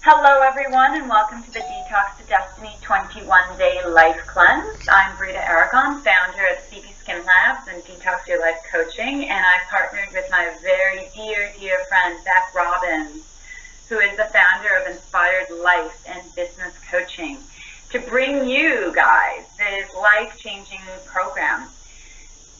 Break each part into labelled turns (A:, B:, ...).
A: Hello everyone and welcome to the Detox to Destiny 21-Day Life Cleanse. I'm Britta Aragon, founder of CB Skin Labs and Detox Your Life Coaching, and I've partnered with my very dear friend Beck Robbins, who is the founder of Inspired Life and Business Coaching, to bring you guys this life-changing program.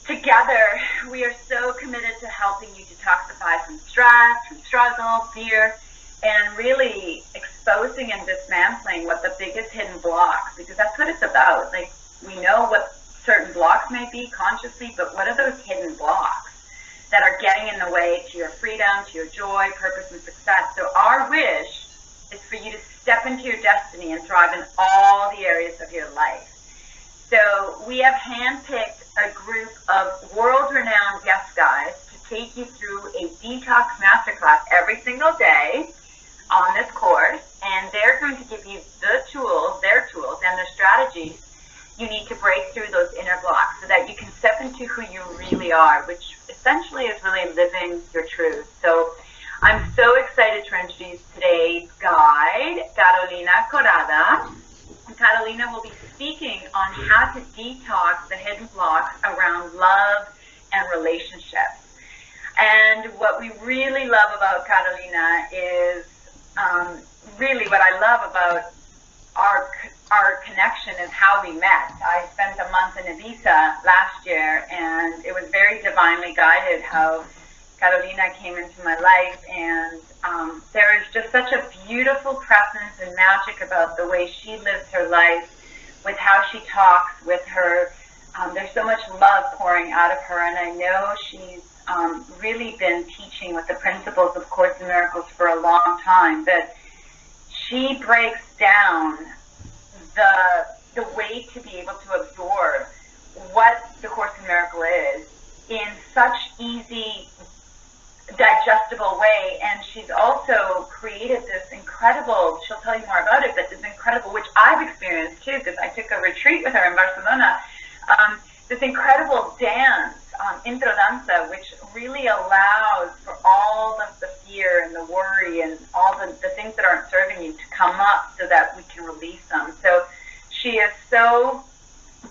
A: Together, we are so committed to helping you detoxify from stress, from struggle, fear, and really exposing and dismantling what the biggest hidden blocks, because that's what it's about. Like, we know what certain blocks may be consciously, but what are those hidden blocks that are getting in the way to your freedom, to your joy, purpose, and success? So our wish is for you to step into your destiny and thrive in all the areas of your life. So we have handpicked a group of world-renowned guest guys to take you through a detox masterclass every single day on this course, and they're going to give you their tools and their strategies you need to break through those inner blocks so that you can step into who you really are, which essentially is really living your truth. So I'm so excited to introduce today's guide, Corada. And Carolina will be speaking on how to detox the hidden blocks around love and relationships. And what we really love about Carolina is really what I love about our connection is how we met. I spent a month in Ibiza last year, and it was very divinely guided how Carolina came into my life, and there is just such a beautiful presence and magic about the way she lives her life, with how she talks, with her, there's so much love pouring out of her, and I know she's really been teaching with the principles of Course in Miracles for a long time, but she breaks down the way to be able to absorb what the Course in Miracles is in such easy, digestible way. And she's also created this incredible, she'll tell you more about it, but this incredible, which I've experienced too, because I took a retreat with her in Barcelona, this incredible dance, intro danza, which really allows for all of the fear and the worry and all the things that aren't serving you to come up so that we can release them. So she is so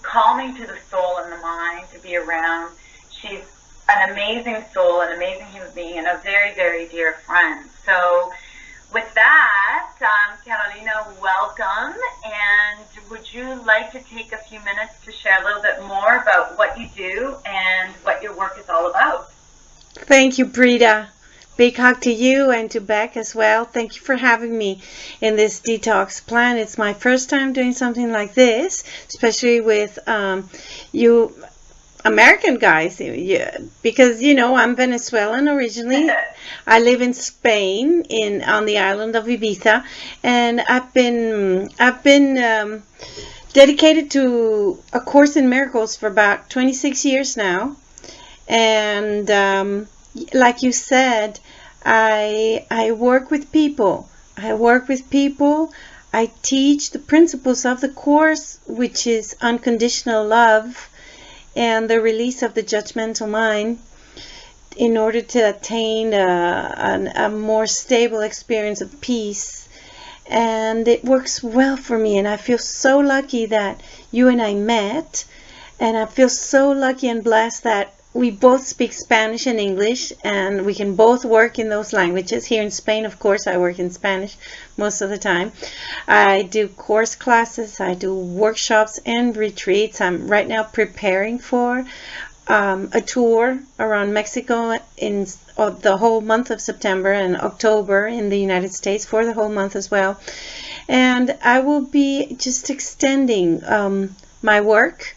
A: calming to the soul and the mind to be around. She's an amazing soul, an amazing human being, and a very dear friend. So with that, Carolina, welcome, and would you like to take a few minutes to share a little bit more about what you do and what your work is all about?
B: Thank you, Britta. Big hug to you and to Beck as well. Thank you for having me in this detox plan. It's my first time doing something like this, especially with you American guys, yeah, because I'm Venezuelan originally. I live in Spain, on the island of Ibiza, and I've been dedicated to A Course in Miracles for about 26 years now. And like you said, I work with people. I teach the principles of the Course, which is unconditional love and the release of the judgmental mind, in order to attain a more stable experience of peace. And it works well for me, and I feel so lucky that you and I met, and I feel so lucky and blessed that we both speak Spanish and English, and we can both work in those languages. Here in Spain, of course, I work in Spanish most of the time. I do course classes, I do workshops and retreats. I'm right now preparing for a tour around Mexico in the whole month of September, and October in the United States for the whole month as well. And I will be just extending my work.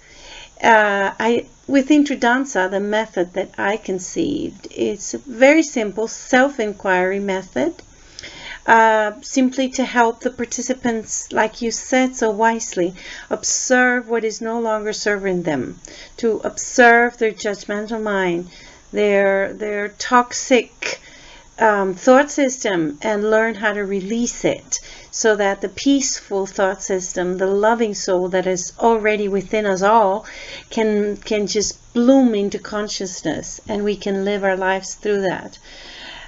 B: With Intro Danza, the method that I conceived, it's a very simple self-inquiry method, simply to help the participants, like you said so wisely, observe what is no longer serving them, to observe their judgmental mind, their toxic thought system, and learn how to release it, so that the peaceful thought system, the loving soul that is already within us all, can just bloom into consciousness, and we can live our lives through that.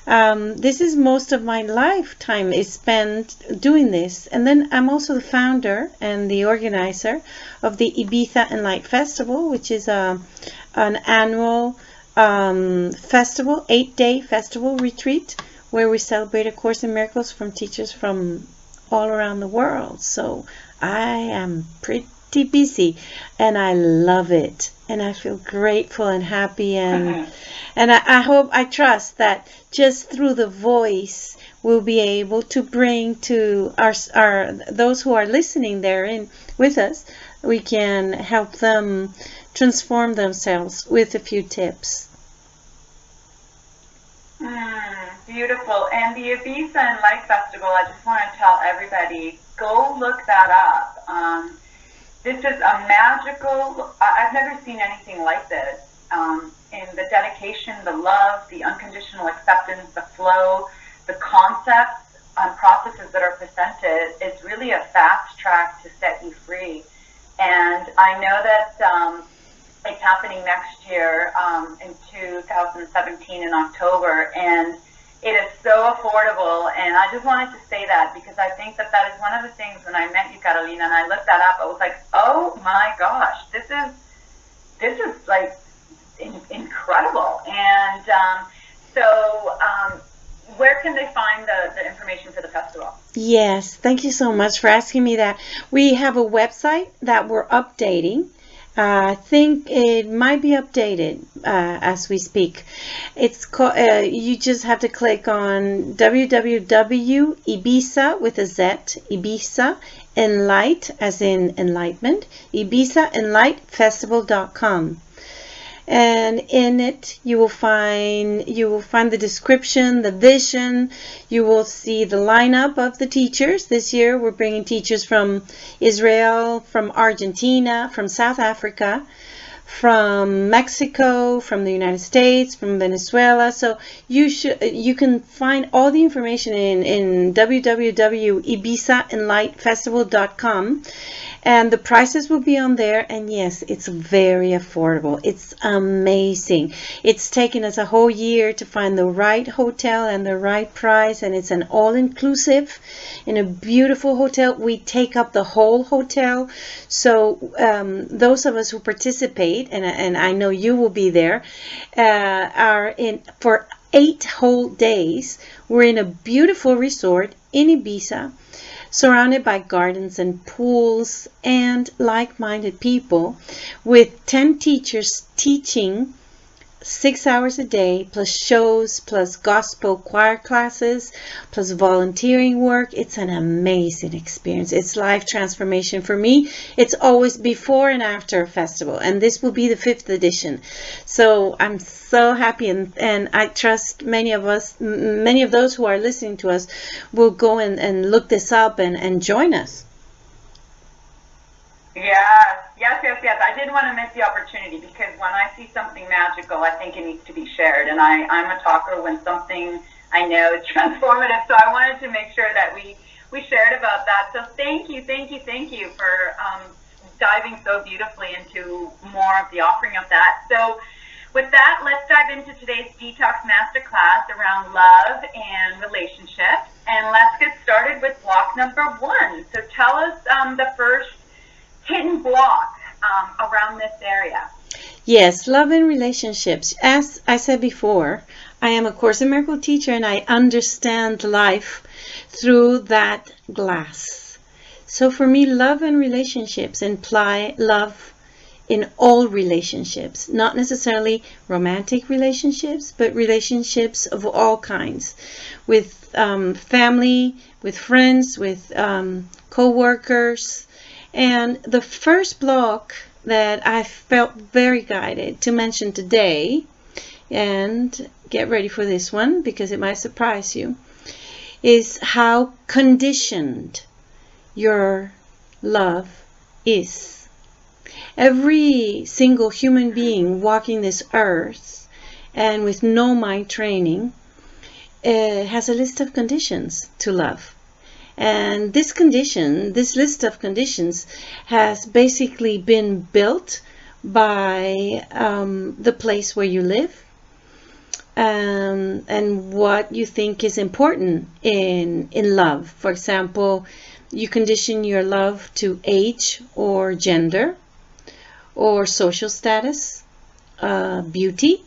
B: This is most of my lifetime is spent doing this. And then I'm also the founder and the organizer of the Ibiza Enlight Festival, which is an annual festival, 8-day festival retreat, where we celebrate A Course in Miracles from teachers from all around the world. So I am pretty busy and I love it, and I feel grateful and happy, and I trust that just through the voice we'll be able to bring to our those who are listening there with us, we can help them transform themselves with a few tips.
A: Beautiful. And the Ibiza Enlight Festival, I just want to tell everybody, go look that up. This is a magical, I've never seen anything like this. In the dedication, the love, the unconditional acceptance, the flow, the concepts and processes that are presented, it's really a fast track to set you free. And I know that it's happening next year in 2017 in October, and it is so affordable. And I just wanted to say that because I think that that is one of the things when I met you, Carolina, and I looked that up, I was like, oh my gosh, this is like incredible. And where can they find the information for the festival?
B: Yes, thank you so much for asking me that. We have a website that we're updating. I think it might be updated as we speak. It's called, you just have to click on www.ibiza with a Z, Ibiza Enlight as in enlightenment, Ibiza Enlight Festival.com. And in it you will find the description, the vision. You will see the lineup of the teachers. This year we're bringing teachers from Israel, from Argentina, from South Africa, from Mexico, from the United States, from Venezuela. So you can find all the information in www.ibizaenlightfestival.com. And the prices will be on there. And yes, it's very affordable. It's amazing. It's taken us a whole year to find the right hotel and the right price. And it's an all-inclusive in a beautiful hotel. We take up the whole hotel. So those of us who participate, and I know you will be there, are in for 8 whole days. We're in a beautiful resort in Ibiza, surrounded by gardens and pools and like-minded people, with 10 teachers teaching 6 hours a day, plus shows, plus gospel choir classes, plus volunteering work. It's an amazing experience. It's life transformation for me. It's always before and after a festival, and this will be the 5th edition. So I'm so happy, and I trust many of those who are listening to us will go and look this up and join us. Yes.
A: I didn't want to miss the opportunity, because when I see something magical, I think it needs to be shared. And I'm a talker when something I know is transformative. So I wanted to make sure that we shared about that. So thank you for diving so beautifully into more of the offering of that. So with that, let's dive into today's Detox Masterclass around love and relationships. And let's get started with block number 1. So tell us the first hidden block around this area.
B: Yes, love and relationships. As I said before, I am a Course in Miracles teacher, and I understand life through that glass. So for me, love and relationships imply love in all relationships, not necessarily romantic relationships, but relationships of all kinds, with family, with friends, with co-workers. And the first block that I felt very guided to mention today, and get ready for this one because it might surprise you, is how conditioned your love is. Every single human being walking this earth and with no mind training has a list of conditions to love. And this list of conditions has basically been built by the place where you live, and what you think is important in love. For example, you condition your love to age or gender or social status, beauty,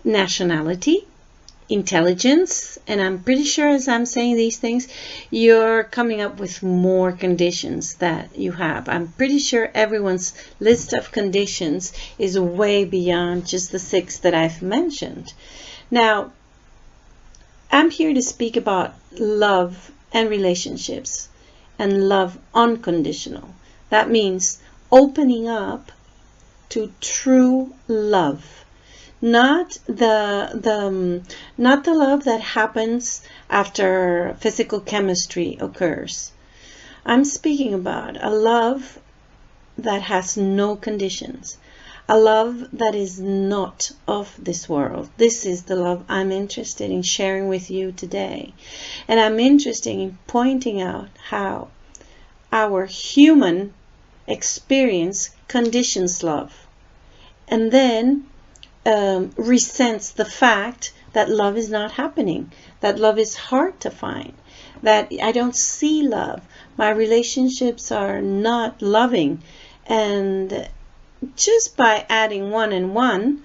B: nationality, intelligence, and I'm pretty sure as I'm saying these things, you're coming up with more conditions that you have. I'm pretty sure everyone's list of conditions is way beyond just the 6 that I've mentioned. Now, I'm here to speak about love and relationships and love unconditional. That means opening up to true love. Not the love that happens after physical chemistry occurs. I'm speaking about a love that has no conditions. A love that is not of this world. This is the love I'm interested in sharing with you today. And I'm interested in pointing out how our human experience conditions love. And then resents the fact that love is not happening, that love is hard to find, that I don't see love, my relationships are not loving. And just by adding 1 and 1,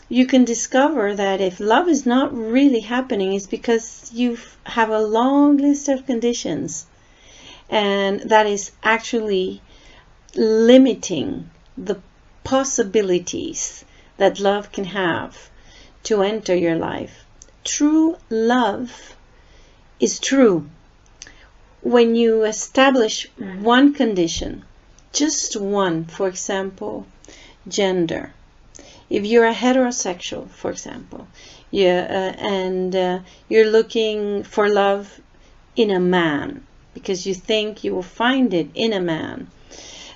B: you can discover that if love is not really happening, it's because you have a long list of conditions, and that is actually limiting the possibilities that love can have to enter your life. True love is true when you establish one condition, just one, for example, gender. If you're a heterosexual, for example, and you're looking for love in a man because you think you will find it in a man,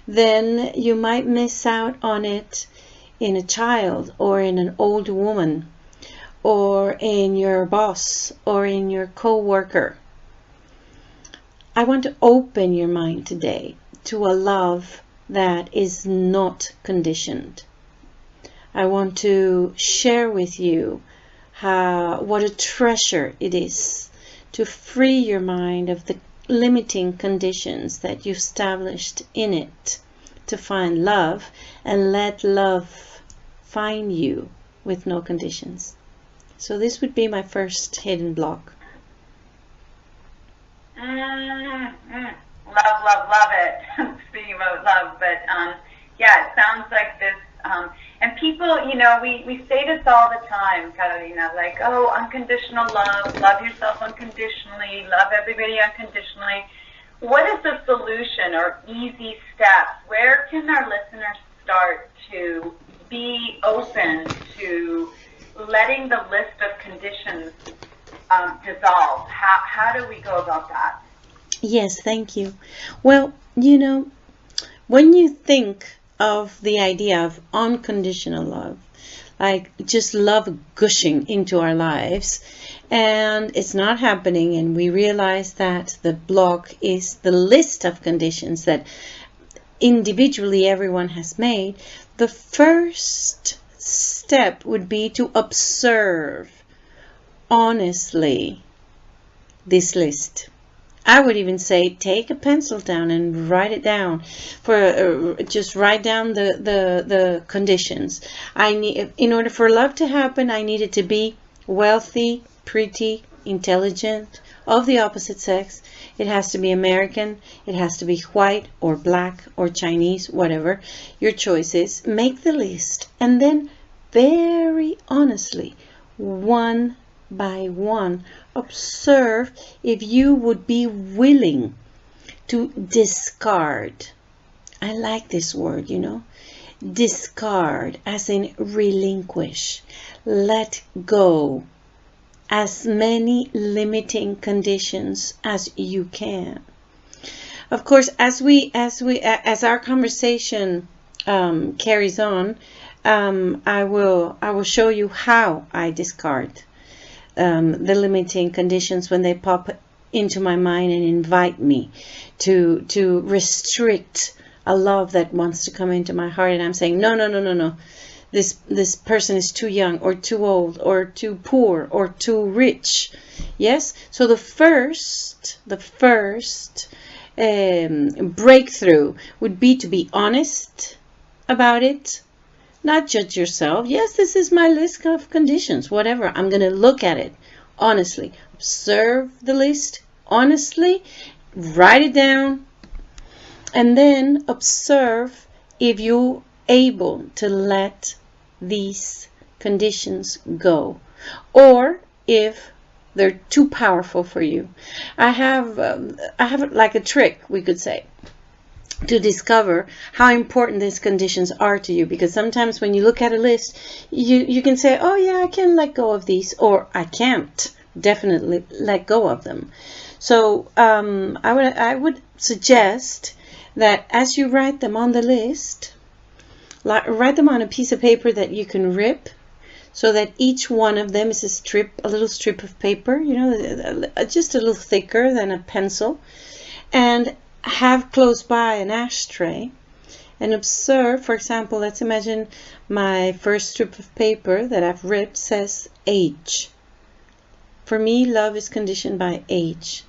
B: then you might miss out on it in a child or in an old woman or in your boss or in your co-worker. I want to open your mind today to a love that is not conditioned. I want to share with you what a treasure it is to free your mind of the limiting conditions that you established in it to find love, and let love find you with no conditions. So this would be my first hidden block.
A: Love it. Speaking about love, but yeah, it sounds like this. And people, we say this all the time, kind of, like, oh, unconditional love yourself unconditionally, love everybody unconditionally. What is the solution or easy steps? Where can our listeners start to be open to letting the list of conditions dissolve? How do we go about that?
B: Yes, thank you. Well, when you think of the idea of unconditional love, like just love gushing into our lives, and it's not happening, and we realize that the block is the list of conditions that individually everyone has made, the first step would be to observe honestly this list. I would even say take a pencil down and write it down. Just write down the conditions. In order for love to happen, I need it to be wealthy, pretty, intelligent, of the opposite sex. It has to be American. It has to be white or black or Chinese, whatever your choice is. Make the list, and then very honestly, one by one, observe if you would be willing to discard. I like this word, discard, as in relinquish, let go as many limiting conditions as you can. Of course, as our conversation carries on, I will show you how I discard the limiting conditions when they pop into my mind and invite me to restrict a love that wants to come into my heart. And I'm saying, no. this person is too young or too old or too poor or too rich. Yes, so the first breakthrough would be to be honest about it, not judge yourself. Yes, this is my list of conditions, whatever. I'm going to look at it honestly, observe the list honestly, write it down, and then observe if you're able to let these conditions go, or if they're too powerful for you. I have like a trick, we could say, to discover how important these conditions are to you, because sometimes when you look at a list, you can say, oh yeah, I can let go of these, or I can't definitely let go of them. So I would suggest that as you write them on the list, write them on a piece of paper that you can rip, so that each one of them is a little strip of paper, you know, just a little thicker than a pencil, and have close by an ashtray, and observe. For example, let's imagine my first strip of paper that I've ripped says age. For me, love is conditioned by age.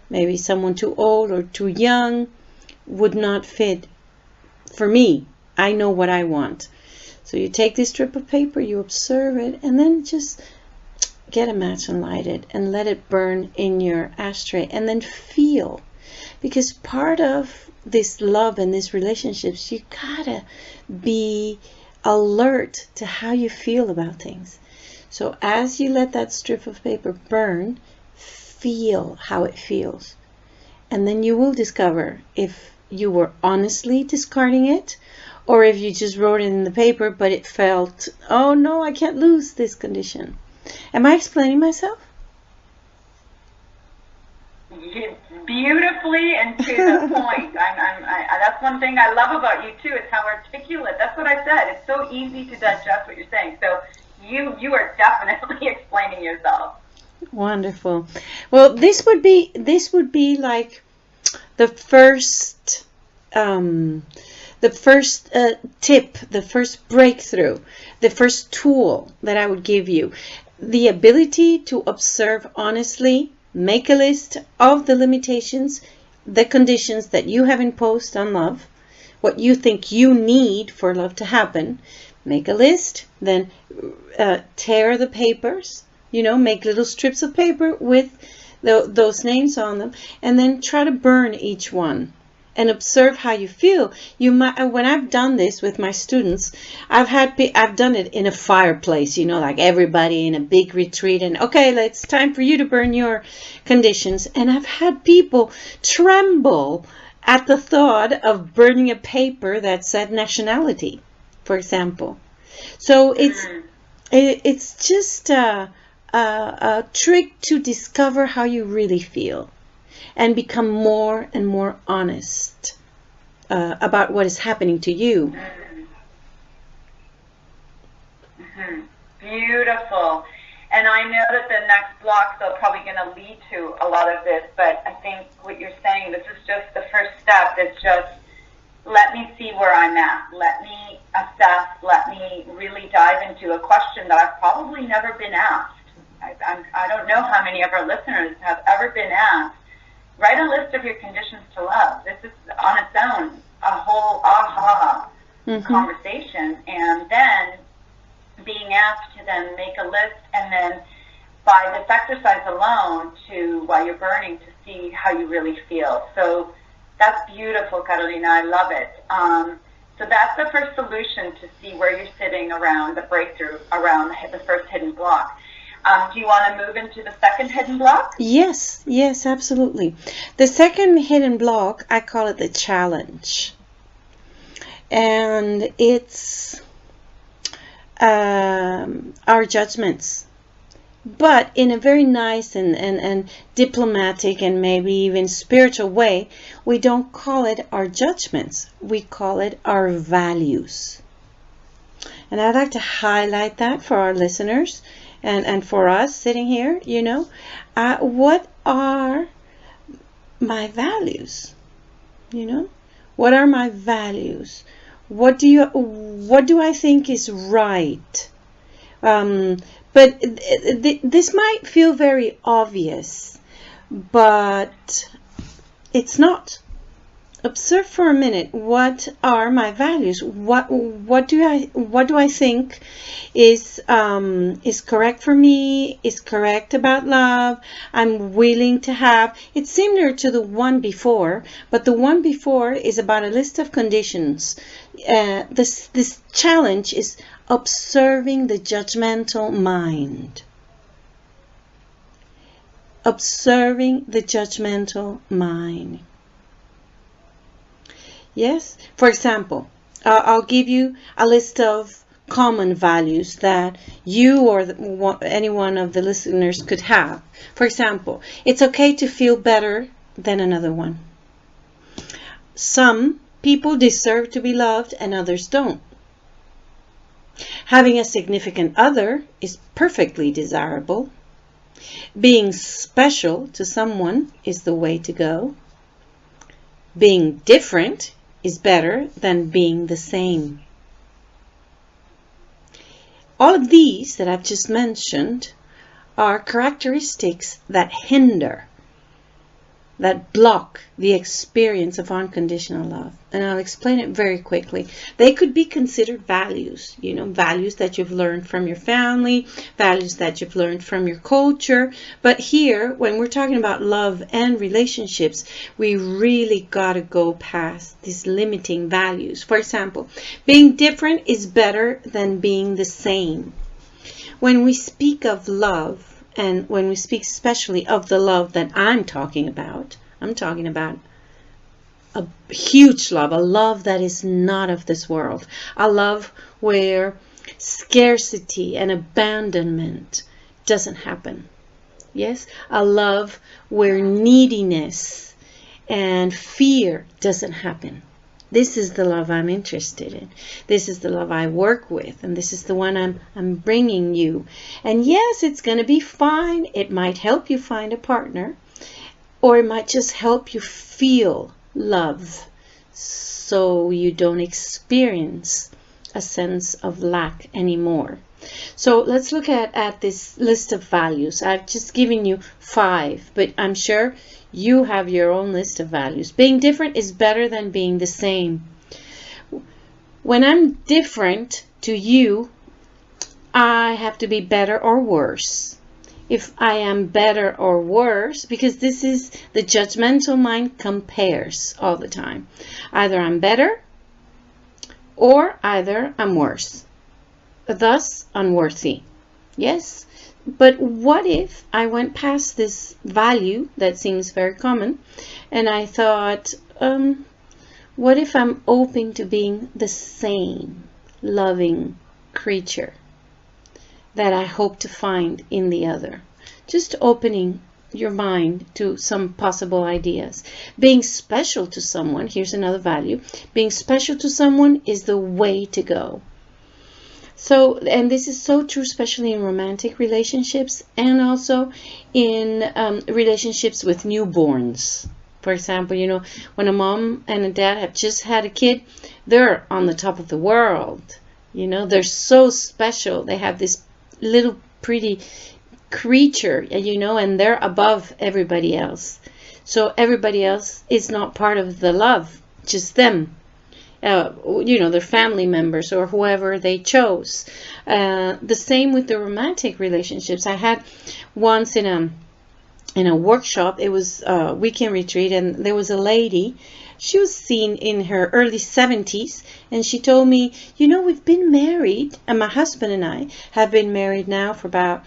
B: Maybe someone too old or too young would not fit for me. I know what I want. So you take this strip of paper, you observe it, and then just get a match and light it and let it burn in your ashtray, and then feel. Because part of this love and these relationships, you gotta be alert to how you feel about things. So as you let that strip of paper burn, feel how it feels. And then you will discover if you were honestly discarding it, or if you just wrote it in the paper, but it felt, oh no, I can't lose this condition. Am I explaining myself?
A: Beautifully and to the point. That's one thing I love about you too. It's how articulate. That's what I said. It's so easy to digest what you're saying. So you are definitely explaining yourself.
B: Wonderful. Well, this would be like the first tip, the first breakthrough, the first tool that I would give you. The ability to observe honestly, make a list of the limitations, the conditions that you have imposed on love, what you think you need for love to happen. Make a list, then tear the papers, make little strips of paper with those names on them, and then try to burn each one and observe how you feel. You might, when I've done this with my students, I've done it in a fireplace, like everybody in a big retreat, and okay, it's time for you to burn your conditions. And I've had people tremble at the thought of burning a paper that said nationality, for example. So it's just a trick to discover how you really feel and become more and more honest about what is happening to you.
A: Beautiful. And I know that the next blocks are probably going to lead to a lot of this, but I think what you're saying, this is just the first step. It's just, let me see where I'm at. Let me assess. Let me really dive into a question that I've probably never been asked. I don't know how many of our listeners have ever been asked, write a list of your conditions to love. This is on its own a whole conversation. And then being asked to then make a list, and then by this exercise alone, while you're burning, to see how you really feel. So that's beautiful, Carolina. I love it. So that's the first solution, to see where you're sitting around the breakthrough, around the first hidden block. Do you want to move into the second hidden block?
B: Yes, absolutely. The second hidden block, I call it the challenge. And it's our judgments. But in a very nice and diplomatic and maybe even spiritual way, we don't call it our judgments. We call it our values. And I'd like to highlight that for our listeners. And for us sitting here, what are my values? What are my values? What do I think is right? But this might feel very obvious, but it's not. Observe for a minute. What are my values? What do I think is correct for me? Is correct about love? I'm willing to have. It's similar to the one before, but the one before is about a list of conditions. This challenge is observing the judgmental mind. Observing the judgmental mind. Yes. For example, I'll give you a list of common values that you or any one of the listeners could have. For example, it's okay to feel better than another one. Some people deserve to be loved and others don't. Having a significant other is perfectly desirable. Being special to someone is the way to go. Being different is better than being the same. All of these that I've just mentioned are characteristics that hinder, that block the experience of unconditional love. And I'll explain it very quickly. They could be considered values, values that you've learned from your family, values that you've learned from your culture. But here, when we're talking about love and relationships, we really got to go past these limiting values. For example, being different is better than being the same. When we speak of love, and when we speak especially of the love that I'm talking about a huge love, a love that is not of this world, a love where scarcity and abandonment doesn't happen. Yes, a love where neediness and fear doesn't happen. This is the love I'm interested in. This is the love I work with, and this is the one I'm bringing you. And yes, it's going to be fine. It might help you find a partner, or it might just help you feel love so you don't experience a sense of lack anymore. So let's look at this list of values. I've just given you 5, but I'm sure you have your own list of values. Being different is better than being the same. When I'm different to you, I have to be better or worse. If I am better or worse, because this is the judgmental mind compares all the time. Either I'm better or either I'm worse. Thus unworthy. Yes? But what if I went past this value that seems very common and I thought, what if I'm open to being the same loving creature that I hope to find in the other? Just opening your mind to some possible ideas. Being special to someone, here's another value. Being special to someone is the way to go. So, and this is so true, especially in romantic relationships and also in relationships with newborns. For example, when a mom and a dad have just had a kid, they're on the top of the world. They're so special. They have this little pretty creature, and they're above everybody else. So everybody else is not part of the love, just them. Their family members or whoever they chose. The same with the romantic relationships. I had once in a workshop, it was a weekend retreat, and there was a lady. She was seen in her early 70s, and she told me, we've been married, and my husband and I have been married now for about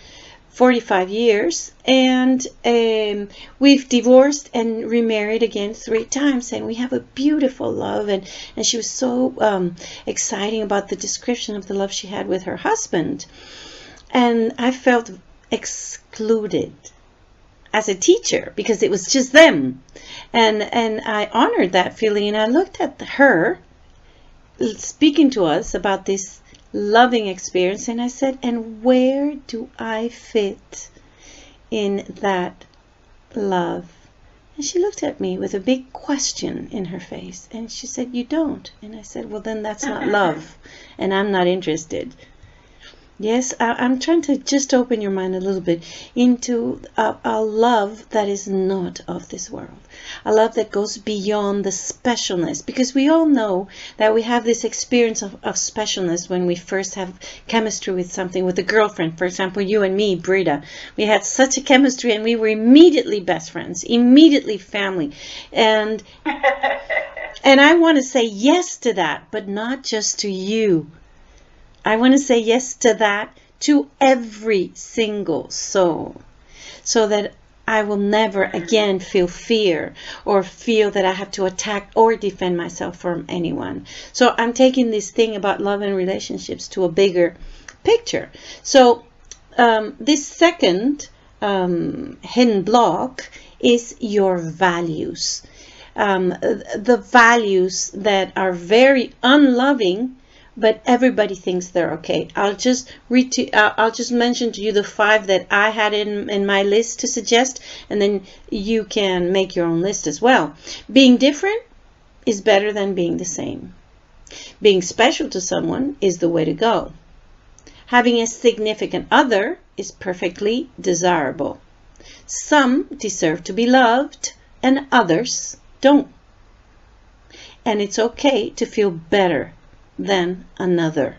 B: 45 years, and we've divorced and remarried again 3 times, and we have a beautiful love. And she was so exciting about the description of the love she had with her husband, and I felt excluded as a teacher because it was just them, and I honored that feeling, and I looked at her speaking to us about this loving experience, and I said, and where do I fit in that love And she looked at me with a big question in her face. And she said, you don't. And I said, well, then that's not love. And I'm not interested. Yes, I'm trying to just open your mind a little bit into a love that is not of this world. A love that goes beyond the specialness. Because we all know that we have this experience of specialness when we first have chemistry with something, with a girlfriend. For example, you and me, Britta. We had such a chemistry and we were immediately best friends, immediately family. And I want to say yes to that, but not just to you. I want to say yes to that, to every single soul, so that I will never again feel fear or feel that I have to attack or defend myself from anyone. So I'm taking this thing about love and relationships to a bigger picture. So this second hidden block is your values. The values that are very unloving, but everybody thinks they're okay. I'll just mention to you the 5 that I had in my list to suggest, and then you can make your own list as well. Being different is better than being the same. Being special to someone is the way to go. Having a significant other is perfectly desirable. Some deserve to be loved and others don't. And it's okay to feel better than another.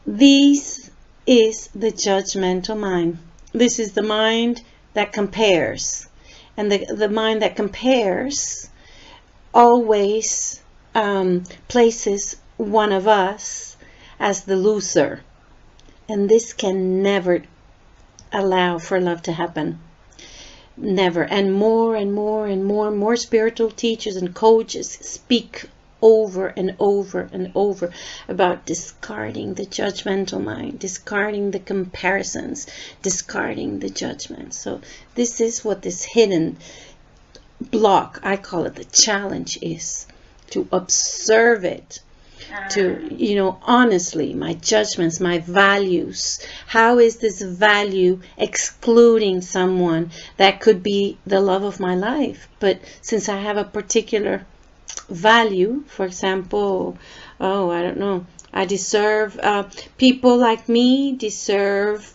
B: This is the judgmental mind. This is the mind that compares. And the mind that compares always places one of us as the loser. And this can never allow for love to happen. Never. And more spiritual teachers and coaches speak over and over and over about discarding the judgmental mind, discarding the comparisons, discarding the judgment. So this is what this hidden block, I call it the challenge, is to observe it, to, honestly, my judgments, my values. How is this value excluding someone that could be the love of my life? But since I have a particular value, for example, I don't know, I deserve, people like me deserve,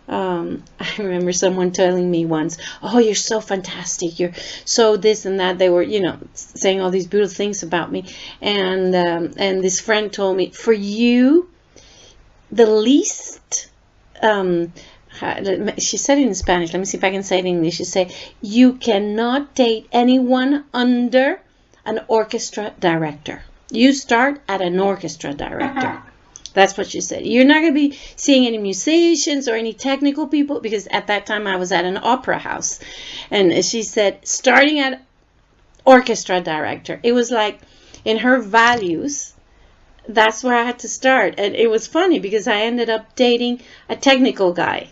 B: I remember someone telling me once, oh, you're so fantastic, you're so this and that. They were, saying all these beautiful things about me. And this friend told me, for you, the least, she said it in Spanish, let me see if I can say it in English. She said, you cannot date anyone under an orchestra director. You start at an orchestra director. That's what she said. You're not going to be seeing any musicians or any technical people, because at that time I was at an opera house. And she said, starting at orchestra director, it was like in her values, that's where I had to start. And it was funny because I ended up dating a technical guy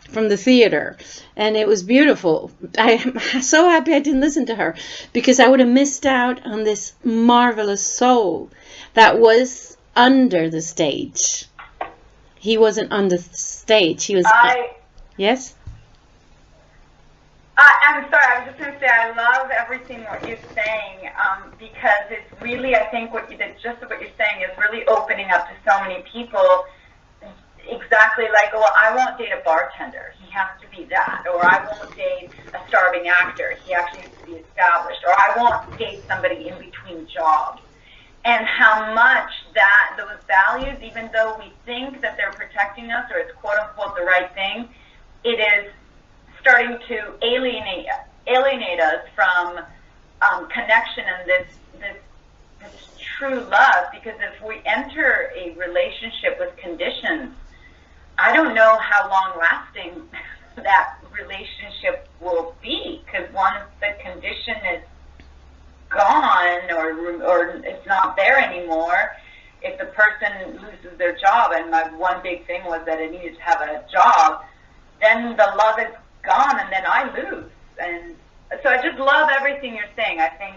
B: from the theater, and it was beautiful. I'm so happy I didn't listen to her, because I would have missed out on this marvelous soul that was under the stage. He wasn't on the stage. He was. Yes?
A: I'm sorry, I was just going to say I love everything what you're saying, because it's really, I think what you're saying is really opening up to so many people. Exactly like, well, I won't date a bartender. He has to be that. Or I won't date a starving actor. He actually has to be established. Or I won't date somebody in between jobs. And how much those values, even though we think that they're protecting us or it's quote unquote the right thing, it is starting to alienate us from connection and this true love. Because if we enter a relationship with conditions, I don't know how long lasting that relationship will be, because once the condition is gone or it's not there anymore, if the person loses their job, and my one big thing was that I needed to have a job, then the love is gone and then I lose. And so I just love everything you're saying. I think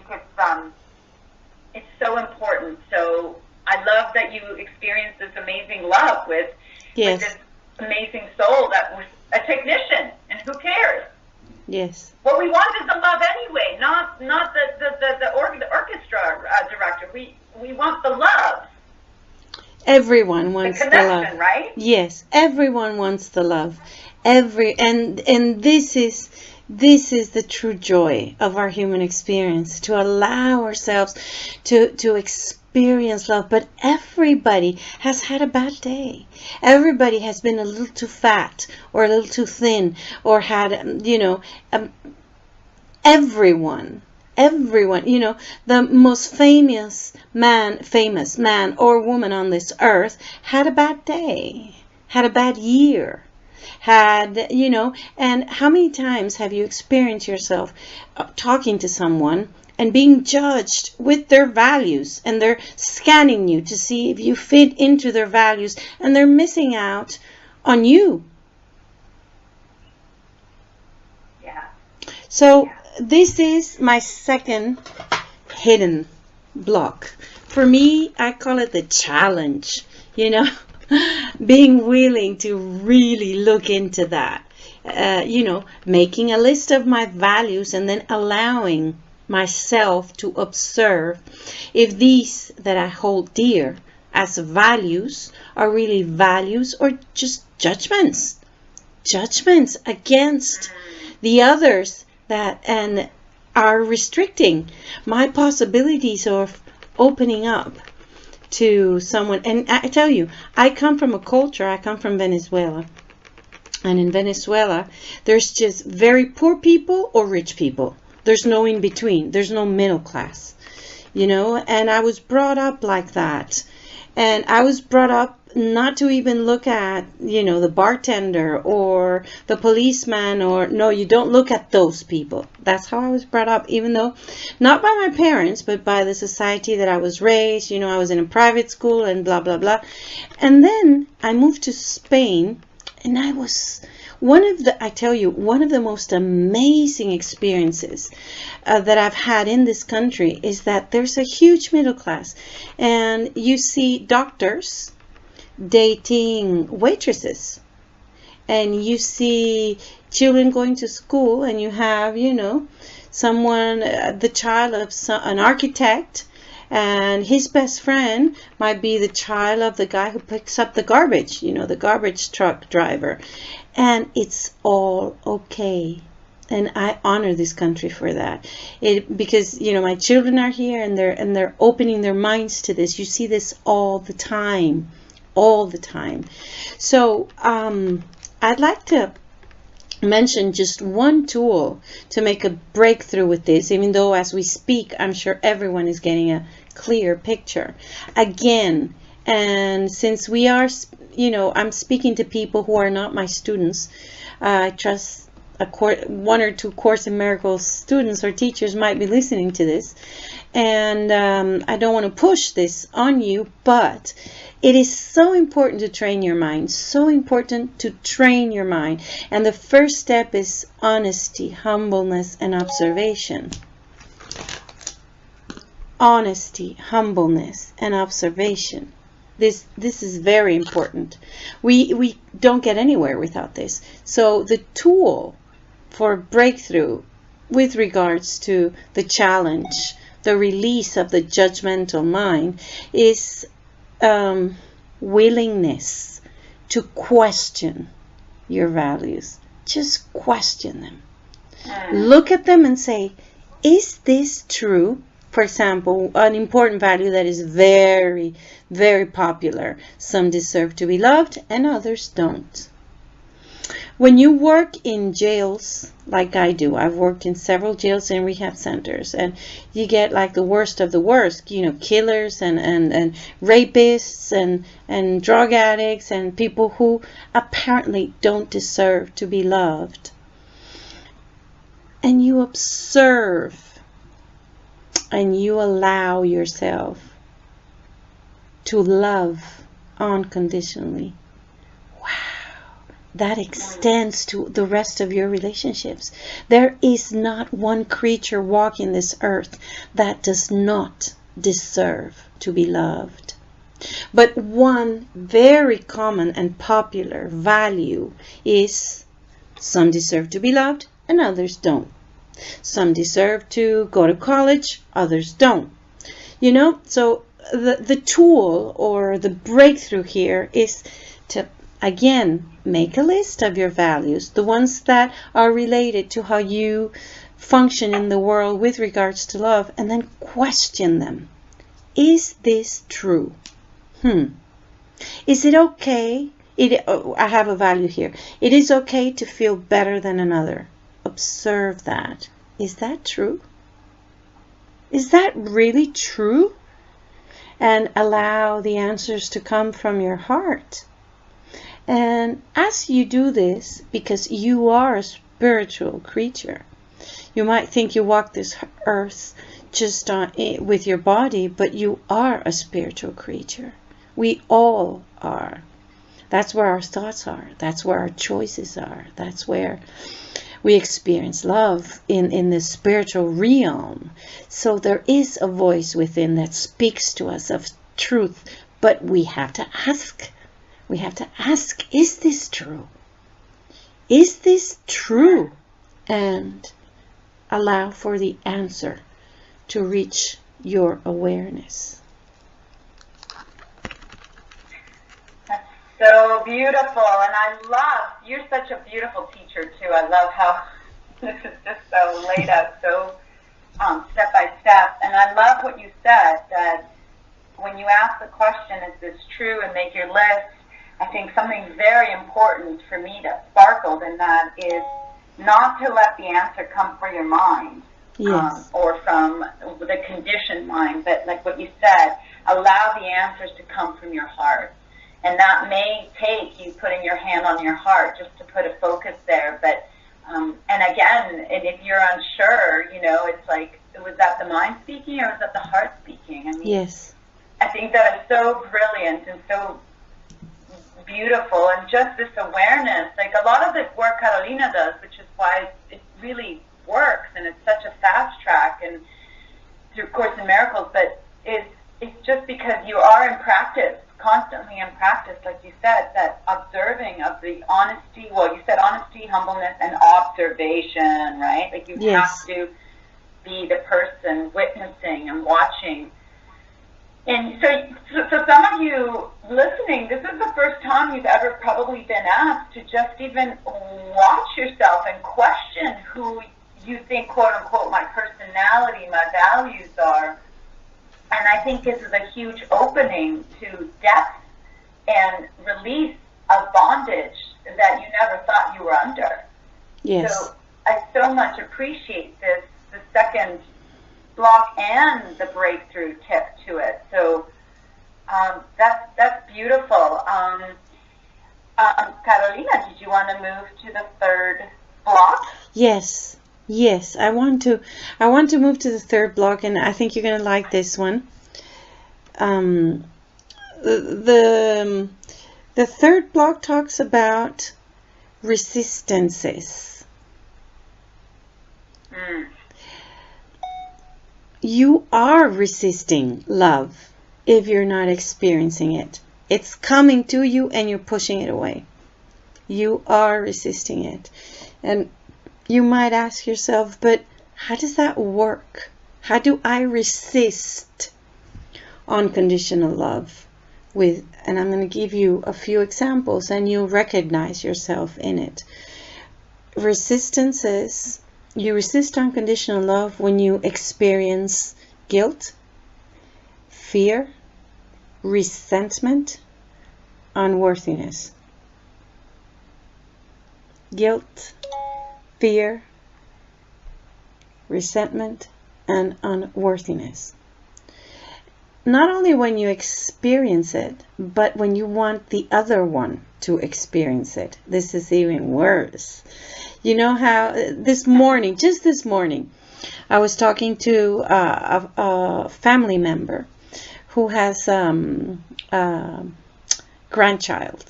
A: it's so important. So I love that you experienced this amazing love with this amazing soul that was a technician, and who cares?
B: Yes.
A: What we want is the love anyway, not the orchestra director. We want the love.
B: Everyone wants
A: the connection, right?
B: Yes, everyone wants the love. And this is the true joy of our human experience, to allow ourselves to experience love. But everybody has had a bad day. Everybody has been a little too fat or a little too thin, or had, everyone, the most famous man or woman on this earth had a bad day, had a bad year, had, and how many times have you experienced yourself talking to someone and being judged with their values, and they're scanning you to see if you fit into their values, and they're missing out on you.
A: Yeah.
B: So this is my second hidden block. For me, I call it the challenge, being willing to really look into that, making a list of my values and then allowing myself to observe if these that I hold dear as values are really values or just judgments against the others that and are restricting my possibilities of opening up to someone. And I tell you, I come from Venezuela. And in Venezuela, there's just very poor people or rich people. There's no in between. There's no middle class, and I was brought up like that. And I was brought up not to even look at, the bartender or the policeman, or no, you don't look at those people. That's how I was brought up, even though not by my parents, but by the society that I was raised. I was in a private school and blah, blah, blah. And then I moved to Spain, and I was one of the most amazing experiences that I've had in this country is that there's a huge middle class, and you see doctors dating waitresses, and you see children going to school, and you have, someone, the child of an architect, and his best friend might be the child of the guy who picks up the garbage, the garbage truck driver. And it's all okay. And I honor this country for that. Because, my children are here, and they're opening their minds to this. You see this all the time. So I'd like to mention just one tool to make a breakthrough with this, even though as we speak, I'm sure everyone is getting a clear picture. Again, and since we are, I'm speaking to people who are not my students, I trust one or two Course in Miracles students or teachers might be listening to this, and I don't want to push this on you, but it is so important to train your mind, and the first step is honesty, humbleness, and observation. Honesty, humbleness, and observation. This is very important. We don't get anywhere without this. So the tool for breakthrough with regards to the challenge, the release of the judgmental mind, is willingness to question your values. Just question them. Look at them and say, is this true? For example, an important value that is very, very popular. Some deserve to be loved and others don't. When you work in jails, like I do, I've worked in several jails and rehab centers, and you get like the worst of the worst, killers and rapists and drug addicts and people who apparently don't deserve to be loved. And you observe and you allow yourself to love unconditionally. That extends to the rest of your relationships. There is not one creature walking this earth that does not deserve to be loved. But one very common and popular value is some deserve to be loved and others don't. Some deserve to go to college, others don't. You know, so the tool or the breakthrough here is to, again, make a list of your values, the ones that are related to how you function in the world with regards to love, and then question them. Is this true? Is it okay? I have a value here. It is okay to feel better than another. Observe that. Is that true? Is that really true? And allow the answers to come from your heart. And as you do this, because you are a spiritual creature, you might think you walk this earth just with your body, but you are a spiritual creature. We all are. That's where our thoughts are. That's where our choices are. That's where we experience love in the spiritual realm. So there is a voice within that speaks to us of truth, but we have to ask. We have to ask, is this true? Is this true? And allow for the answer to reach your awareness.
A: So beautiful, and I love, you're such a beautiful teacher too. I love how this is just so laid out, so step by step. And I love what you said, that when you ask the question, is this true, and make your list, I think something very important for me that sparkled in that is not to let the answer come from your mind.
B: Yes.
A: Or from the conditioned mind, but like what you said, allow the answers to come from your heart. And that may take you putting your hand on your heart just to put a focus there. But, and again, and if you're unsure, you know, it's like, was that the mind speaking or was that the heart speaking? I mean,
B: yes.
A: I think that is so brilliant and so beautiful. And just this awareness, like a lot of the work Carolina does, which is why it really works and it's such a fast track and through Course in Miracles, but it's just because you are in practice, constantly in practice, like you said, that observing of the honesty, well, you said honesty, humbleness, and observation, right? Like you have to be the person witnessing and watching. And so some of you listening, this is the first time you've ever probably been asked to just even watch yourself and question who you think, quote unquote, my personality, my values are. And I think this is a huge opening to depth and release of bondage that you never thought you were under.
B: Yes.
A: So I so much appreciate this, the second block and the breakthrough tip to it. So that's beautiful. Carolina, did you want to move to the third block?
B: Yes. Yes, I want to move to the third block, and I think you're going to like this one. The third block talks about resistances. You are resisting love if you're not experiencing it. It's coming to you and you're pushing it away. You are resisting it. And you might ask yourself, but how does that work? How do I resist unconditional love? And I'm going to give you a few examples and you'll recognize yourself in it. Resistance is, you resist unconditional love when you experience guilt, fear, resentment, unworthiness. Guilt, fear, resentment, and unworthiness. Not only when you experience it, but when you want the other one to experience it. This is even worse. You know how just this morning, I was talking to a family member who has a grandchild.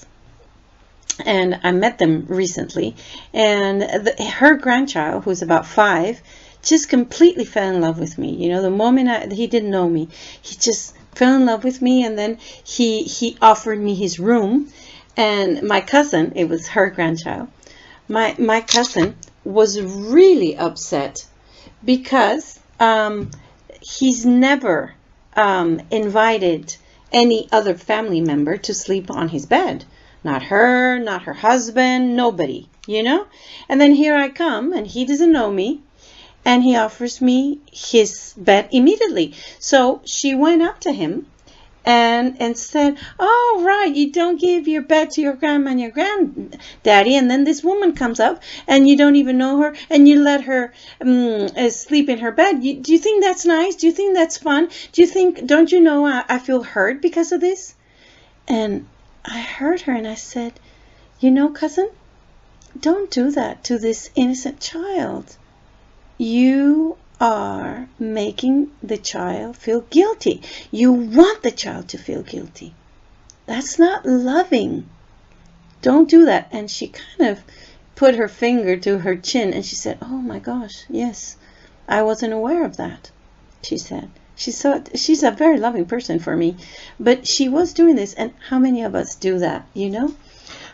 B: And I met them recently, and her grandchild, who's about 5, just completely fell in love with me. You know, the moment he didn't know me, he just fell in love with me, and then he offered me his room. And my cousin, it was her grandchild, my cousin was really upset because he's never invited any other family member to sleep on his bed. Not her, not her husband, nobody, you know? And then here I come, and he doesn't know me, and he offers me his bed immediately. So she went up to him and said, oh, right, you don't give your bed to your grandma and your granddaddy, and then this woman comes up, and you don't even know her, and you let her sleep in her bed. Do you think that's nice? Do you think that's fun? Don't you know I feel hurt because of this? And I heard her, and I said, you know, cousin, don't do that to this innocent child. You are making the child feel guilty. You want the child to feel guilty. That's not loving. Don't do that. And she kind of put her finger to her chin, and she said, oh my gosh, yes, I wasn't aware of that, she said. She's a very loving person for me, but she was doing this. And how many of us do that, you know?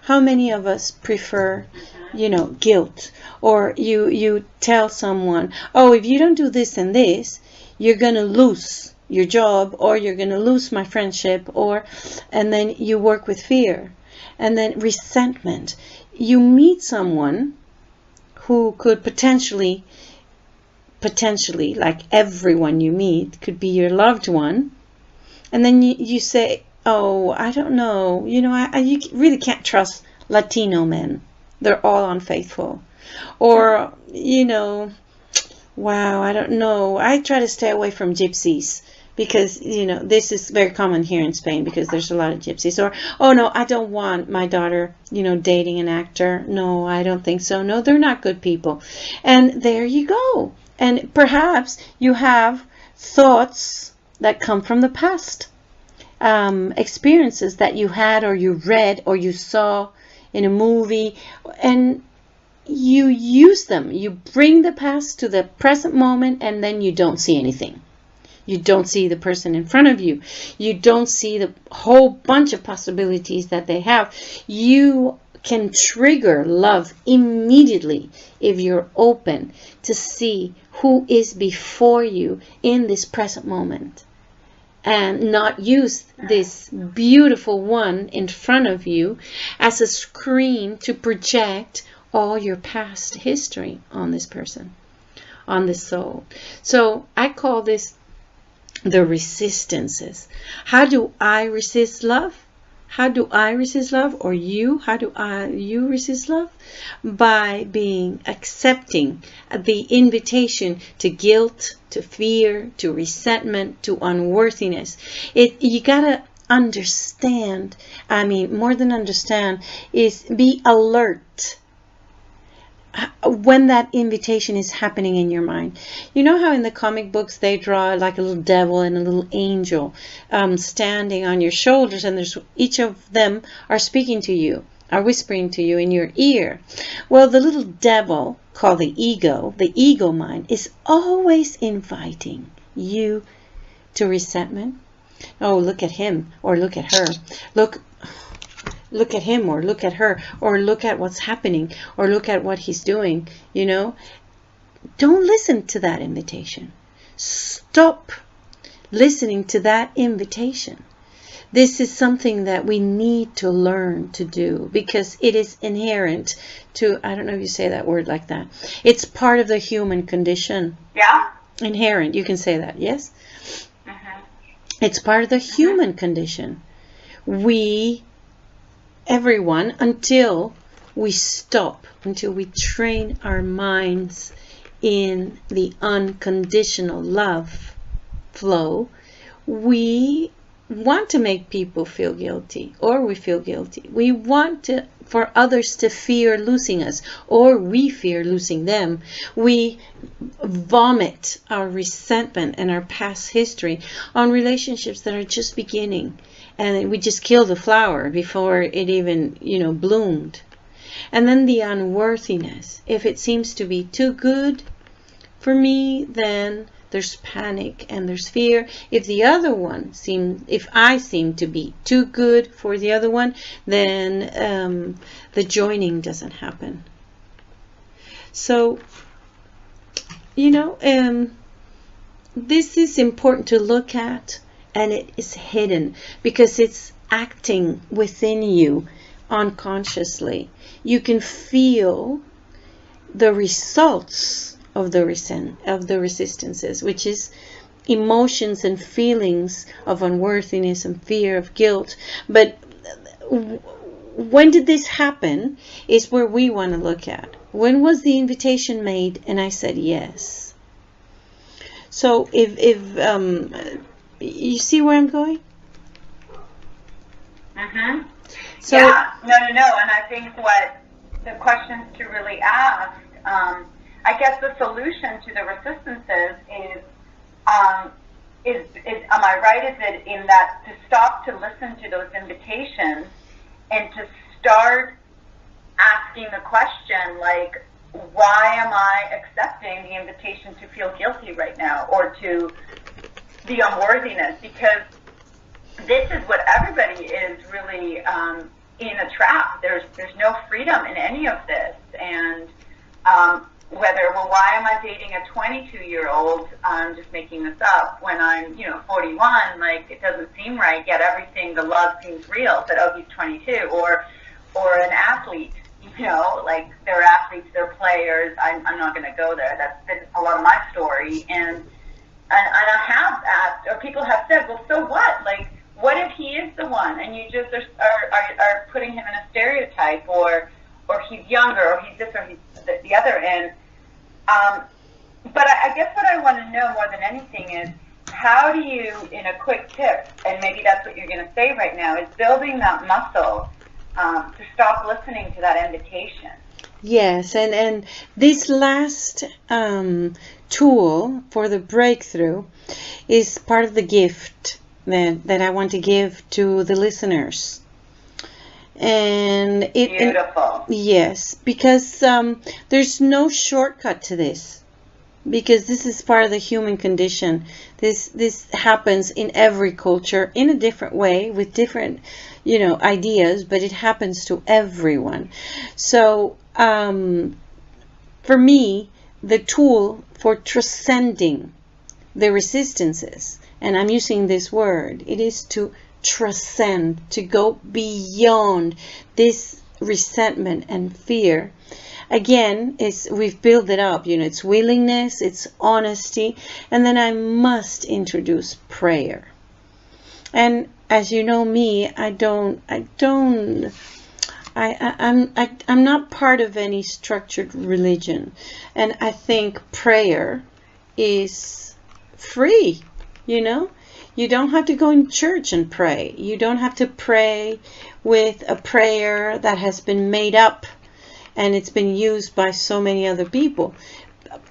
B: How many of us prefer, you know, guilt? Or you tell someone, oh, if you don't do this and this, you're going to lose your job, or you're going to lose my friendship, and then you work with fear. And then resentment. You meet someone who could potentially, like everyone you meet, could be your loved one. And then you say, oh, I don't know. You know, you really can't trust Latino men. They're all unfaithful. Or, you know, wow, I don't know. I try to stay away from gypsies because, you know, this is very common here in Spain because there's a lot of gypsies. Or, oh, no, I don't want my daughter, you know, dating an actor. No, I don't think so. No, they're not good people. And there you go. And perhaps you have thoughts that come from the past. Experiences that you had, or you read, or you saw in a movie, and you use them. You bring the past to the present moment, and then you don't see anything. You don't see the person in front of you. You don't see the whole bunch of possibilities that they have. You can trigger love immediately if you're open to see who is before you in this present moment, and not use this beautiful one in front of you as a screen to project all your past history on this person, on this soul. So I call this the resistances. How do I resist love? How do I resist love? Or you? How do you resist love? By accepting the invitation to guilt, to fear, to resentment, to unworthiness. You gotta understand. I mean, more than understand, is be alert when that invitation is happening in your mind. You know how in the comic books they draw like a little devil and a little angel standing on your shoulders, and each of them are speaking to you, are whispering to you in your ear. Well, the little devil called the ego mind, is always inviting you to resentment. Oh, look at him, or look at her. Look at him, or look at her, or look at what's happening, or look at what he's doing, you know. Don't listen to that invitation. Stop listening to that invitation. This is something that we need to learn to do, because it is inherent to, I don't know if you say that word like that. It's part of the human condition.
A: Yeah.
B: Inherent, you can say that, yes? It's part of the human condition. Everyone, until we stop, until we train our minds in the unconditional love flow, we want to make people feel guilty, or we feel guilty. We want for others to fear losing us, or we fear losing them. We vomit our resentment and our past history on relationships that are just beginning. And we just kill the flower before it even, bloomed. And then the unworthiness. If it seems to be too good for me, then there's panic and there's fear. If I seem to be too good for the other one, then the joining doesn't happen. So, this is important to look at, and it is hidden because it's acting within you unconsciously. You can feel the results of the resistances, which is emotions and feelings of unworthiness and fear of guilt. But when did this happen is where we want to look at. When was the invitation made? And I said yes. So if you see where I'm going?
A: Mm-hmm.
B: So,
A: yeah, no. And I think what the questions to really ask, I guess the solution to the resistances is am I right? Is it in that to stop to listen to those invitations and to start asking the question, like, why am I accepting the invitation to feel guilty right now, or to the unworthiness? Because this is what everybody is really in a trap. There's no freedom in any of this. And why am I dating a 22-year-old? I'm just making this up. When I'm 41, like, it doesn't seem right. Yet everything, the love seems real. But oh, he's 22. Or an athlete. Like, they're athletes, they're players. I'm not going to go there. That's been a lot of my story. And I have asked, or people have said, well, so what? Like, what if he is the one, and you just are putting him in a stereotype, or he's younger, or he's this, or he's the other? And but I guess what I want to know more than anything is, how do you, in a quick tip, and maybe that's what you're going to say right now, is building that muscle to stop listening to that invitation.
B: Yes, and this last tool for the breakthrough is part of the gift that I want to give to the listeners. And
A: beautiful.
B: Yes, because there's no shortcut to this, because this is part of the human condition. This happens in every culture in a different way, with different ideas, but it happens to everyone. So for me, the tool for transcending the resistances, and I'm using this word, it is to transcend, to go beyond this resentment and fear. Again, we've built it up, it's willingness, it's honesty, and then I must introduce prayer. And as you know me, I'm not part of any structured religion, and I think prayer is free. You don't have to go in church and pray. You don't have to pray with a prayer that has been made up and it's been used by so many other people.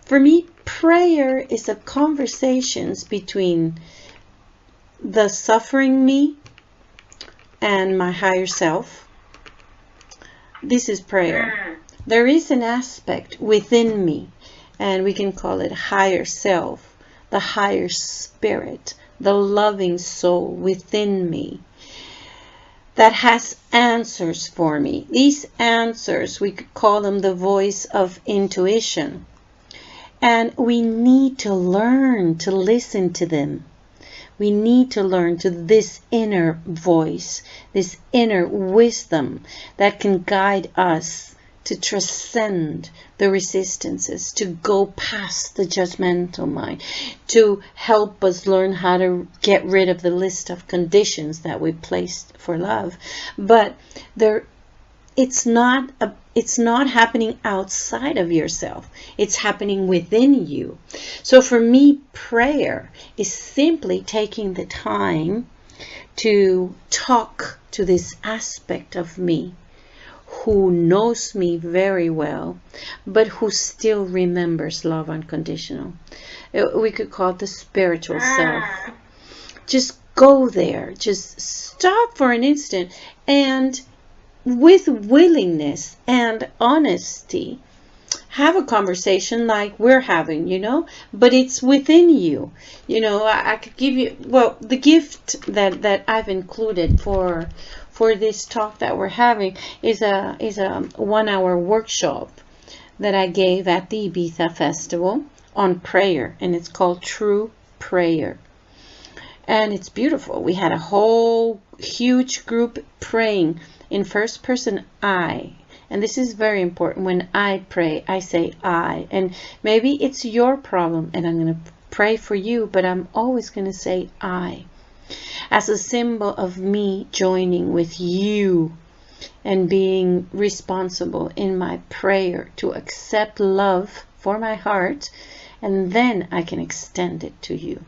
B: For me, prayer is a conversations between the suffering me and my higher self. This is prayer. There is an aspect within me, and we can call it higher self, the higher spirit, the loving soul within me that has answers for me. These answers, we could call them the voice of intuition. And we need to learn to listen to them. We need to learn to this inner voice, this inner wisdom that can guide us to transcend the resistances, to go past the judgmental mind, to help us learn how to get rid of the list of conditions that we placed for love. But it's not happening outside of yourself. It's happening within you. So for me, prayer is simply taking the time to talk to this aspect of me who knows me very well, but who still remembers love unconditional. We could call it the spiritual self. Just go there. Just stop for an instant, and with willingness and honesty, have a conversation like we're having, but it's within you. I could give you, the gift that I've included for this talk that we're having is a 1-hour workshop that I gave at the Ibiza Festival on prayer, and it's called True Prayer. And it's beautiful. We had a whole huge group praying in first person I. And this is very important. When I pray, I say I. And maybe it's your problem and I'm going to pray for you, but I'm always going to say I, as a symbol of me joining with you and being responsible in my prayer to accept love for my heart, and then I can extend it to you.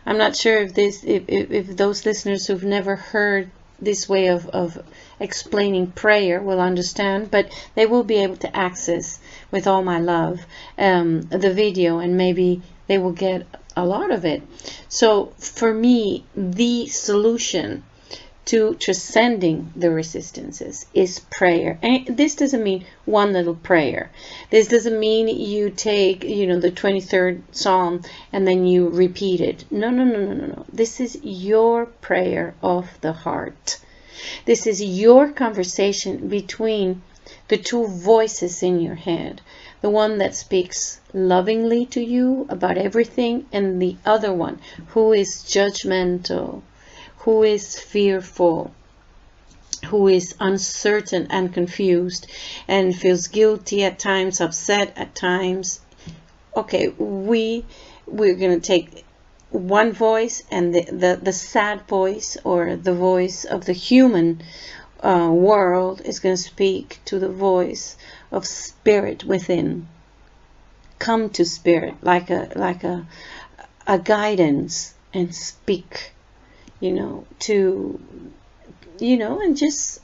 B: I'm not sure if those listeners who've never heard this way of explaining prayer will understand, but they will be able to access, with all my love, the video, and maybe they will get a lot of it. So for me, the solution to transcending the resistances is prayer. And this doesn't mean one little prayer. This doesn't mean you take, the 23rd Psalm and then you repeat it. No. This is your prayer of the heart. This is your conversation between the two voices in your head. The one that speaks lovingly to you about everything, and the other one who is judgmental, who is fearful, who is uncertain and confused and feels guilty at times, upset at times. Okay, we're going to take one voice, and the sad voice, or the voice of the human world, is going to speak to the voice of spirit within. Come to spirit like a guidance, and speak, and just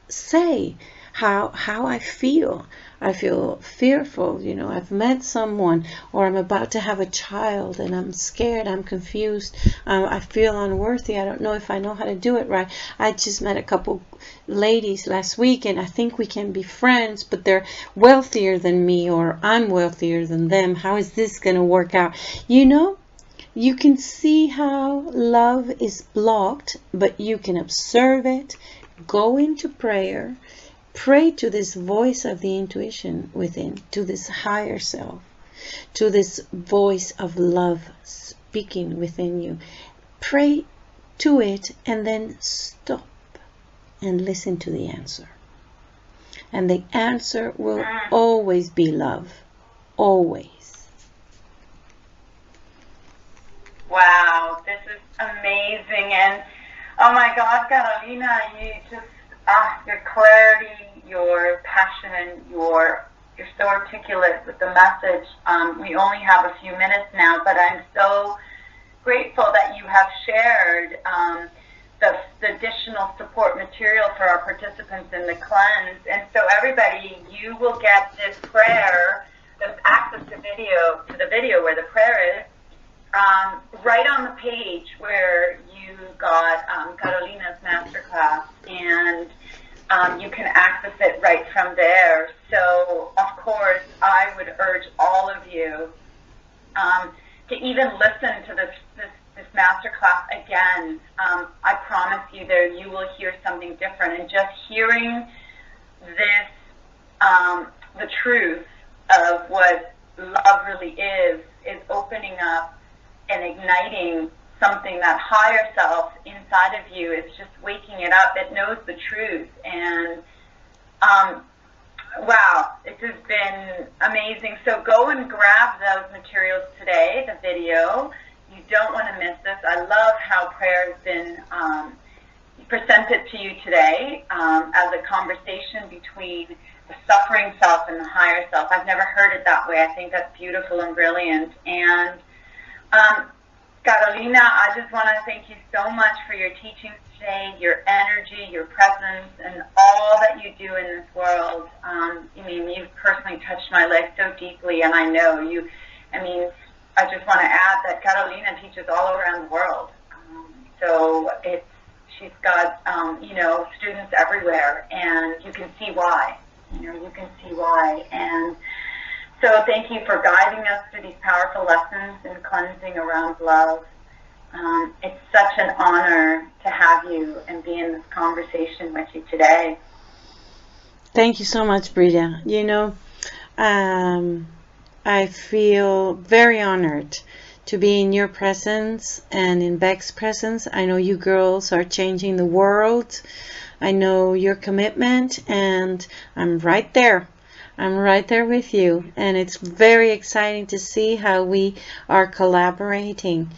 B: say how I feel. I feel fearful, I've met someone, or I'm about to have a child and I'm scared, I'm confused, I feel unworthy, I don't know if I know how to do it right. I just met a couple ladies last week and I think we can be friends, but they're wealthier than me, or I'm wealthier than them. How is this going to work out? You can see how love is blocked, but you can observe it, go into prayer, pray to this voice of the intuition within, to this higher self, to this voice of love speaking within you. Pray to it and then stop and listen to the answer. And the answer will always be love. Always.
A: Wow, this is amazing. And oh my God, Carolina, you just, your clarity, your passion, you're so articulate with the message. We only have a few minutes now, but I'm so grateful that you have shared the additional support material for our participants in the cleanse. And so everybody, you will get this prayer, this access to the video where the prayer is, right on the page where you got Carolina's masterclass, and you can access it right from there. So, of course, I would urge all of you to even listen to this masterclass again. I promise you you will hear something different. And just hearing this, the truth of what love really is opening up and igniting something, that higher self inside of you is just waking it up. It knows the truth. And wow, it has been amazing. So go and grab those materials today, the video. You don't want to miss this. I love how prayer has been presented to you today as a conversation between the suffering self and the higher self. I've never heard it that way. I think that's beautiful and brilliant. And Carolina, I just want to thank you so much for your teachings today, your energy, your presence, and all that you do in this world. You've personally touched my life so deeply, and I know you. I just want to add that Carolina teaches all around the world. So she's got, students everywhere, and you can see why. You can see why. And so thank you for guiding us through these powerful lessons in cleansing around love. It's such an honor to have you and be in this conversation with you today.
B: Thank you so much, Britta. I feel very honored to be in your presence and in Beck's presence. I know you girls are changing the world. I know your commitment, and I'm right there. I'm right there with you. And it's very exciting to see how we are collaborating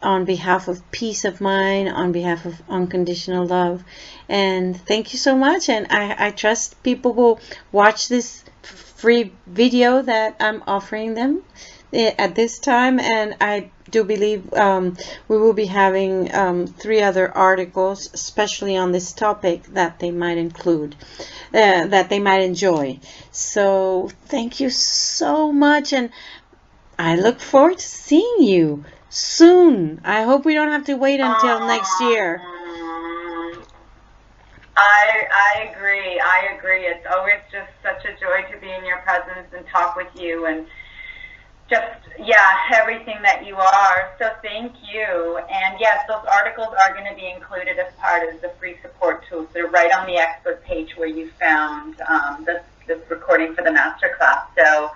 B: on behalf of peace of mind, on behalf of unconditional love. And thank you so much. And I trust people will watch this free video that I'm offering them at this time. And I do believe we will be having 3 other articles, especially on this topic, that they might include, that they might enjoy. So thank you so much. And I look forward to seeing you soon. I hope we don't have to wait until next year.
A: I agree. I agree. It's always just such a joy to be in your presence and talk with you, and just, everything that you are. So thank you. And yes, those articles are going to be included as part of the free support tools. They're right on the expert page where you found this recording for the masterclass. So,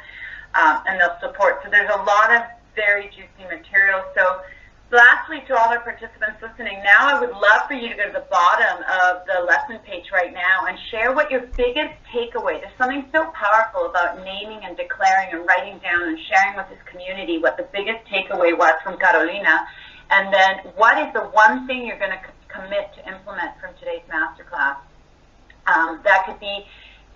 A: and they'll support. So there's a lot of very juicy material. So lastly, to all our participants listening, now I would love for you to go to the bottom of the lesson page right now and share what your biggest takeaway. There's something so powerful about naming and declaring and writing down and sharing with this community what the biggest takeaway was from Carolina, and then what is the one thing you're going to commit to implement from today's masterclass. That could be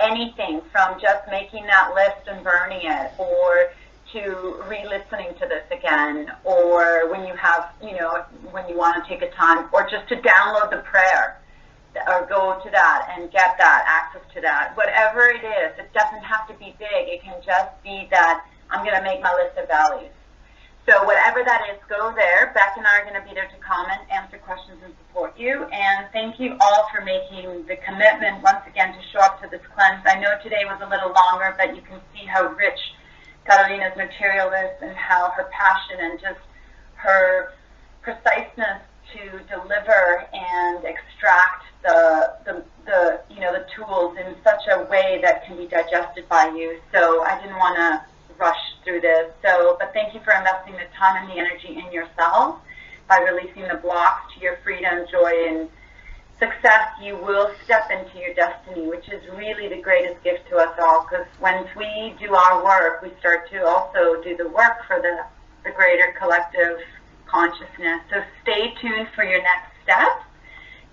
A: anything from just making that list and burning it, or to re-listening to this again, or when you have, when you want to take a time, or just to download the prayer, or go to that and get that, access to that. Whatever it is, it doesn't have to be big. It can just be that I'm going to make my list of values. So whatever that is, go there. Beck and I are going to be there to comment, answer questions, and support you. And thank you all for making the commitment once again to show up to this cleanse. I know today was a little longer, but you can see how rich Carolina's material is, and how her passion and just her preciseness to deliver and extract the tools in such a way that can be digested by you. So I didn't want to rush through this. But thank you for investing the time and the energy in yourself by releasing the blocks to your freedom, joy, and success. You will step into your destiny, which is really the greatest gift to us all, because once we do our work, we start to also do the work for the greater collective consciousness. So stay tuned for your next step,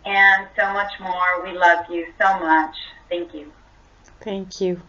A: and so much more. We love you so much. Thank you.
B: Thank you.